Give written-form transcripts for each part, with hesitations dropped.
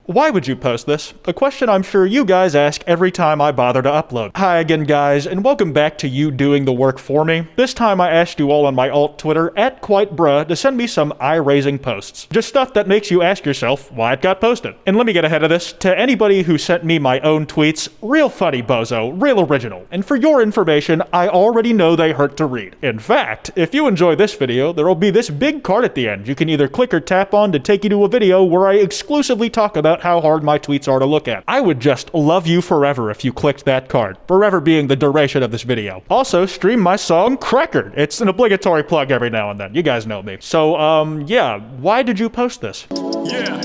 Why would you post this? A question I'm sure you guys ask every time I bother to upload. Hi again guys, and welcome back to you doing the work for me. This time I asked you all on my alt Twitter, @QuiteBruh, to send me some eye-raising posts. Just stuff that makes you ask yourself why it got posted. And let me get ahead of this, to anybody who sent me my own tweets, real funny bozo, real original. And for your information, I already know they hurt to read. In fact, if you enjoy this video, there will be this big card at the end you can either click or tap on to take you to a video where I exclusively talk about how hard my tweets are to look at. I would just love you forever if you clicked that card, forever being the duration of this video. Also, stream my song Cracker. It's an obligatory plug every now and then. You guys know me. So, yeah, why did you post this? Yeah.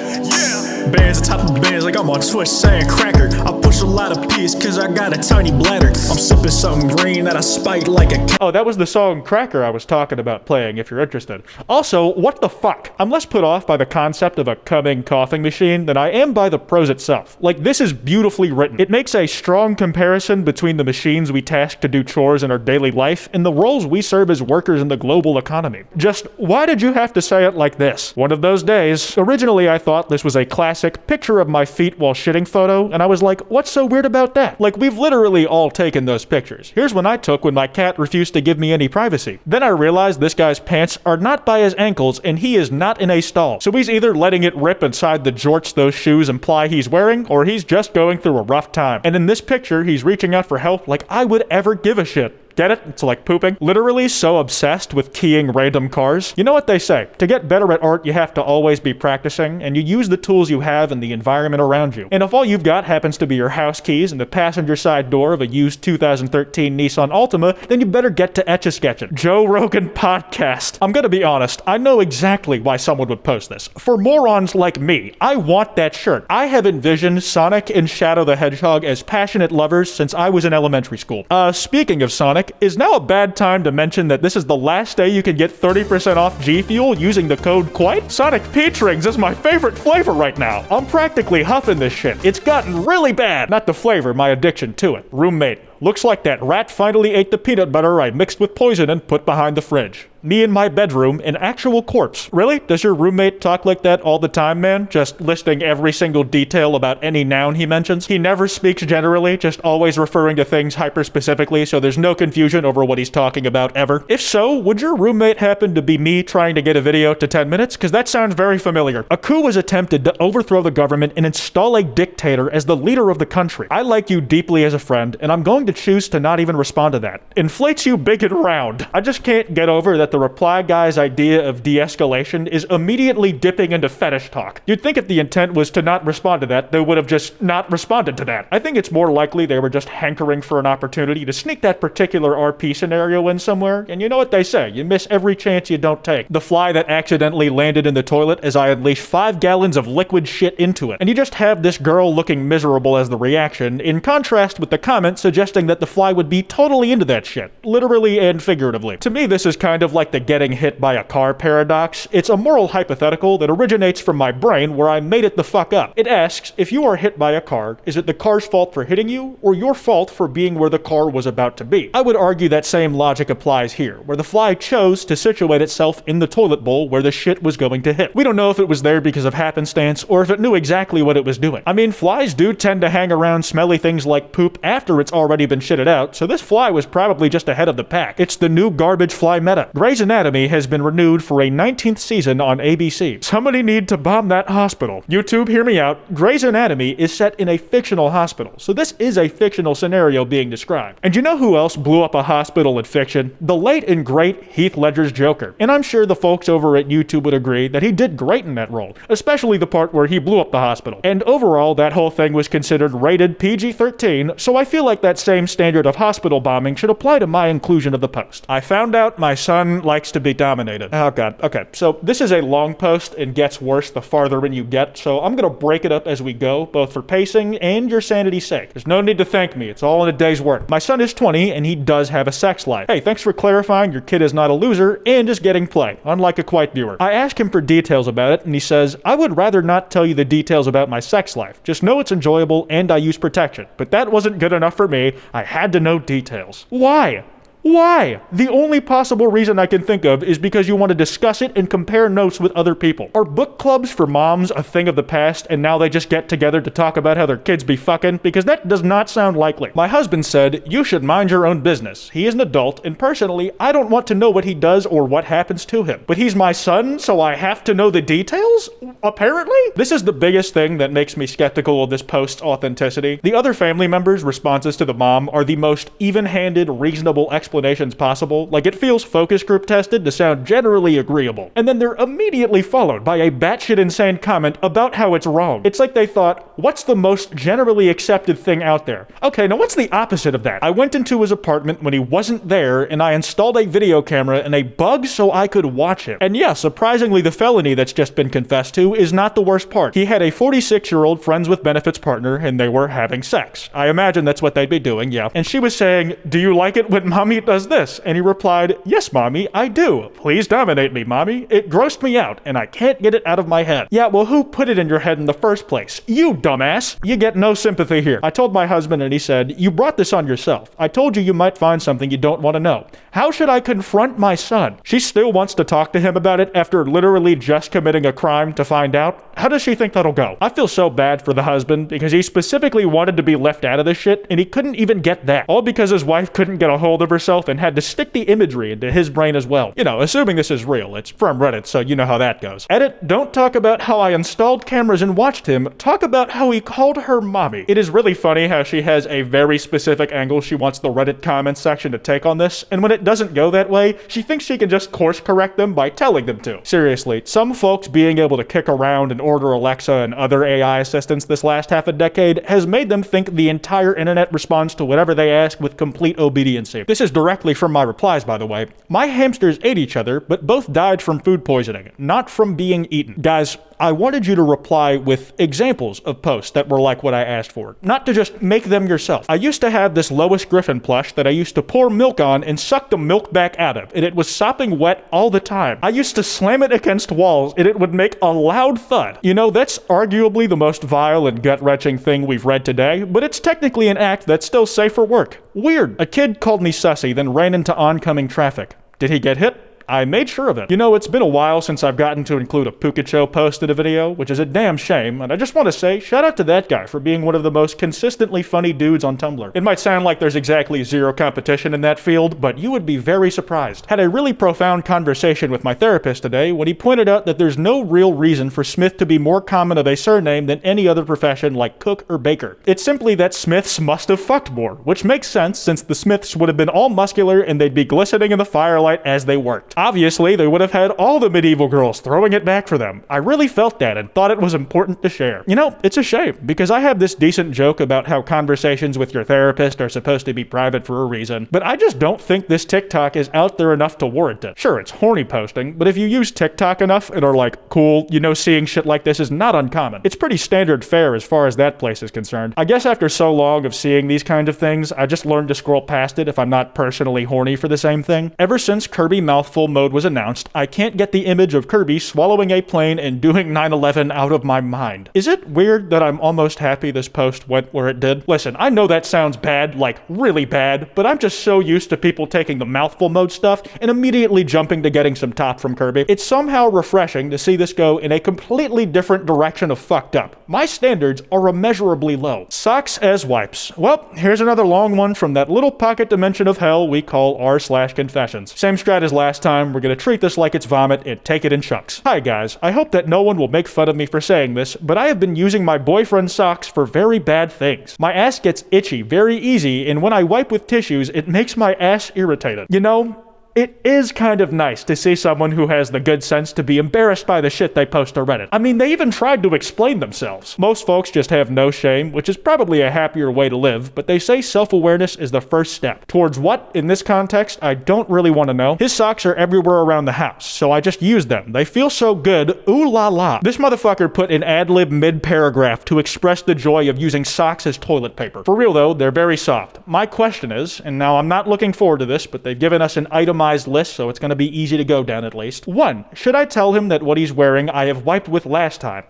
Bands on top of bands like I'm on Twitch saying cracker. I push a lot of peas cause I got a tiny bladder. I'm sipping something green that I spiked like a Oh, that was the song Cracker I was talking about playing, if you're interested. Also, what the fuck? I'm less put off by the concept of a coming coughing machine than I am by the prose itself. Like, this is beautifully written. It makes a strong comparison between the machines we task to do chores in our daily life and the roles we serve as workers in the global economy. Just, why did you have to say it like this? One of those days. Originally, I thought this was a classic picture of my feet while shitting photo, and I was like, what's so weird about that? Like, we've literally all taken those pictures. Here's one I took when my cat refused to give me any privacy. Then I realized this guy's pants are not by his ankles, and he is not in a stall. So he's either letting it rip inside the jorts those shoes imply he's wearing, or he's just going through a rough time. And in this picture, he's reaching out for help like I would ever give a shit. Get it? It's like pooping. Literally so obsessed with keying random cars. You know what they say, to get better at art, you have to always be practicing, and you use the tools you have in the environment around you. And if all you've got happens to be your house keys and the passenger side door of a used 2013 Nissan Altima, then you better get to Etch-a-Sketching. Joe Rogan podcast. I'm gonna be honest, I know exactly why someone would post this. For morons like me, I want that shirt. I have envisioned Sonic and Shadow the Hedgehog as passionate lovers since I was in elementary school. Speaking of Sonic, is now a bad time to mention that this is the last day you can get 30% off G Fuel using the code Kwite? Sonic Peach Rings is my favorite flavor right now. I'm practically huffing this shit. It's gotten really bad. Not the flavor, my addiction to it. Roommate. Looks like that rat finally ate the peanut butter I mixed with poison and put behind the fridge. Me in my bedroom, an actual corpse. Really? Does your roommate talk like that all the time, man? Just listing every single detail about any noun he mentions? He never speaks generally, just always referring to things hyper-specifically, so there's no confusion over what he's talking about ever. If so, would your roommate happen to be me trying to get a video to 10 minutes? Because that sounds very familiar. A coup was attempted to overthrow the government and install a dictator as the leader of the country. I like you deeply as a friend, and I'm going to choose to not even respond to that. Inflates you big and round. I just can't get over that the reply guy's idea of de-escalation is immediately dipping into fetish talk. You'd think if the intent was to not respond to that, they would have just not responded to that. I think it's more likely they were just hankering for an opportunity to sneak that particular RP scenario in somewhere, and you know what they say, you miss every chance you don't take. The fly that accidentally landed in the toilet as I unleashed 5 gallons of liquid shit into it. And you just have this girl looking miserable as the reaction, in contrast with the comment suggesting that the fly would be totally into that shit, literally and figuratively. To me, this is kind of like the getting hit by a car paradox. It's a moral hypothetical that originates from my brain where I made it the fuck up. It asks, if you are hit by a car, is it the car's fault for hitting you, or your fault for being where the car was about to be? I would argue that same logic applies here, where the fly chose to situate itself in the toilet bowl where the shit was going to hit. We don't know if it was there because of happenstance, or if it knew exactly what it was doing. I mean, flies do tend to hang around smelly things like poop after it's already been shitted out, so this fly was probably just ahead of the pack. It's the new garbage fly meta. Grey's Anatomy has been renewed for a 19th season on ABC. Somebody need to bomb that hospital. YouTube, hear me out. Grey's Anatomy is set in a fictional hospital, so this is a fictional scenario being described. And you know who else blew up a hospital in fiction? The late and great Heath Ledger's Joker. And I'm sure the folks over at YouTube would agree that he did great in that role, especially the part where he blew up the hospital. And overall, that whole thing was considered rated PG-13, so I feel like that same standard of hospital bombing should apply to my inclusion of the post. I found out my son likes to be dominated. Oh god. Okay, so this is a long post and gets worse the farther in you get, so I'm gonna break it up as we go, both for pacing and your sanity's sake. There's no need to thank me, it's all in a day's work. My son is 20 and he does have a sex life. Hey, thanks for clarifying your kid is not a loser and is getting play, unlike a Kwite viewer. I asked him for details about it and he says, I would rather not tell you the details about my sex life, just know it's enjoyable and I use protection. But that wasn't good enough for me, I had to know details. Why? Why? The only possible reason I can think of is because you want to discuss it and compare notes with other people. Are book clubs for moms a thing of the past and now they just get together to talk about how their kids be fucking? Because that does not sound likely. My husband said, "You should mind your own business. He is an adult, and personally, I don't want to know what he does or what happens to him. But he's my son, so I have to know the details? Apparently?" This is the biggest thing that makes me skeptical of this post's authenticity. The other family members' responses to the mom are the most even-handed, reasonable explanations possible. Like, it feels focus group tested to sound generally agreeable. And then they're immediately followed by a batshit insane comment about how it's wrong. It's like they thought, what's the most generally accepted thing out there? Okay, now what's the opposite of that? I went into his apartment when he wasn't there, and I installed a video camera and a bug so I could watch him. And yeah, surprisingly, the felony that's just been confessed to is not the worst part. He had a 46-year-old friends with benefits partner, and they were having sex. I imagine that's what they'd be doing, yeah. And she was saying, "Do you like it when mommy does this?" And he replied, "Yes, mommy, I do. Please dominate me, mommy. It grossed me out, and I can't get it out of my head." Yeah, well, who put it in your head in the first place? You dumbass. You get no sympathy here. I told my husband, and he said, "You brought this on yourself. I told you might find something you don't want to know. How should I confront my son?" She still wants to talk to him about it after literally just committing a crime to find out. How does she think that'll go? I feel so bad for the husband because he specifically wanted to be left out of this shit, and he couldn't even get that. All because his wife couldn't get a hold of herself and had to stick the imagery into his brain as well. You know, assuming this is real. It's from Reddit, so you know how that goes. Edit, don't talk about how I installed cameras and watched him. Talk about how he called her mommy. It is really funny how she has a very specific angle she wants the Reddit comments section to take on this, and when it doesn't go that way, she thinks she can just course correct them by telling them to. Seriously, some folks being able to kick around and order Alexa and other AI assistants this last half a decade has made them think the entire internet responds to whatever they ask with complete obediency. This is directly from my replies, by the way. My hamsters ate each other, but both died from food poisoning, not from being eaten. Guys, I wanted you to reply with examples of posts that were like what I asked for, not to just make them yourself. I used to have this Lois Griffin plush that I used to pour milk on and suck the milk back out of, and it was sopping wet all the time. I used to slam it against walls, and it would make a loud thud. You know, that's arguably the most vile and gut-wrenching thing we've read today, but it's technically an act that's still safe for work. Weird. A kid called me sussy, then ran into oncoming traffic. Did he get hit? I made sure of it. You know, it's been a while since I've gotten to include a Pukacho post in a video, which is a damn shame, and I just want to say, shout out to that guy for being one of the most consistently funny dudes on Tumblr. It might sound like there's exactly zero competition in that field, but you would be very surprised. Had a really profound conversation with my therapist today when he pointed out that there's no real reason for Smith to be more common of a surname than any other profession like cook or baker. It's simply that Smiths must have fucked more, which makes sense since the Smiths would have been all muscular and they'd be glistening in the firelight as they worked. Obviously, they would have had all the medieval girls throwing it back for them. I really felt that and thought it was important to share. You know, it's a shame, because I have this decent joke about how conversations with your therapist are supposed to be private for a reason, but I just don't think this TikTok is out there enough to warrant it. Sure, it's horny posting, but if you use TikTok enough and are like, cool, you know, seeing shit like this is not uncommon. It's pretty standard fare as far as that place is concerned. I guess after so long of seeing these kinds of things, I just learned to scroll past it if I'm not personally horny for the same thing. Ever since Kirby mouthful mode was announced, I can't get the image of Kirby swallowing a plane and doing 9/11 out of my mind. Is it weird that I'm almost happy this post went where it did? Listen, I know that sounds bad, like really bad, but I'm just so used to people taking the mouthful mode stuff and immediately jumping to getting some top from Kirby. It's somehow refreshing to see this go in a completely different direction of fucked up. My standards are immeasurably low. Socks as wipes. Well, here's another long one from that little pocket dimension of hell we call r/confessions. Same strat as last time. We're gonna treat this like it's vomit and take it in chunks. Hi guys, I hope that no one will make fun of me for saying this, but I have been using my boyfriend's socks for very bad things. My ass gets itchy very easy, and when I wipe with tissues, it makes my ass irritated. You know, it is kind of nice to see someone who has the good sense to be embarrassed by the shit they post to Reddit. I mean, they even tried to explain themselves. Most folks just have no shame, which is probably a happier way to live, but they say self-awareness is the first step. Towards what, in this context, I don't really want to know. His socks are everywhere around the house, so I just use them. They feel so good, ooh la la. This motherfucker put an ad-lib mid-paragraph to express the joy of using socks as toilet paper. For real though, they're very soft. My question is, and now I'm not looking forward to this, but they've given us an itemized itemized list, so it's going to be easy to go down at least. 1. Should I tell him that what he's wearing I have wiped with last time?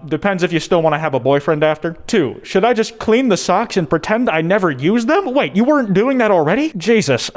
Depends if you still want to have a boyfriend after. 2. Should I just clean the socks and pretend I never used them? Wait, you weren't doing that already? Jesus.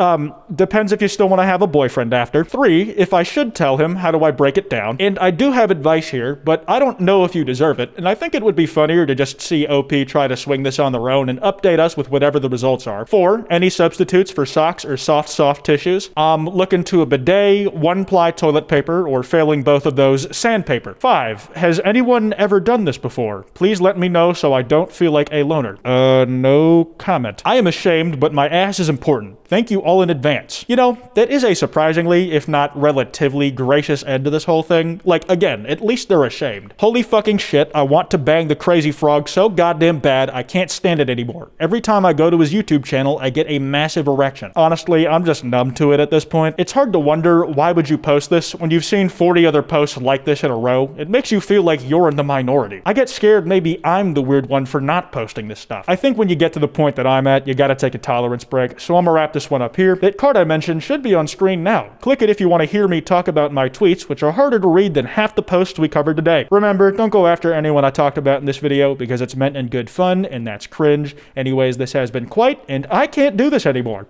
Depends if you still want to have a boyfriend after. 3. If I should tell him, how do I break it down? And I do have advice here, but I don't know if you deserve it, and I think it would be funnier to just see OP try to swing this on their own and update us with whatever the results are. 4. Any substitutes for socks or soft tissues? Look into a bidet, 1-ply toilet paper, or failing both of those, sandpaper. 5. Has anyone ever done this before? Please let me know so I don't feel like a loner. No comment. I am ashamed, but my ass is important. Thank you all in advance. You know, that is a surprisingly, if not relatively, gracious end to this whole thing. Like, again, at least they're ashamed. Holy fucking shit, I want to bang the crazy frog so goddamn bad, I can't stand it anymore. Every time I go to his YouTube channel, I get a massive erection. Honestly, I'm just numb to it at this point. It's hard to wonder, why would you post this when you've seen 40 other posts like this in a row? It makes you feel like you're in the minority. I get scared maybe I'm the weird one for not posting this stuff. I think when you get to the point that I'm at, you gotta take a tolerance break, so I'm gonna wrap this one up here. That card I mentioned should be on screen now. Click it if you want to hear me talk about my tweets, which are harder to read than half the posts we covered today. Remember, don't go after anyone I talked about in this video because it's meant in good fun, and that's cringe. Anyways, this has been Kwite, and I can't do this anymore.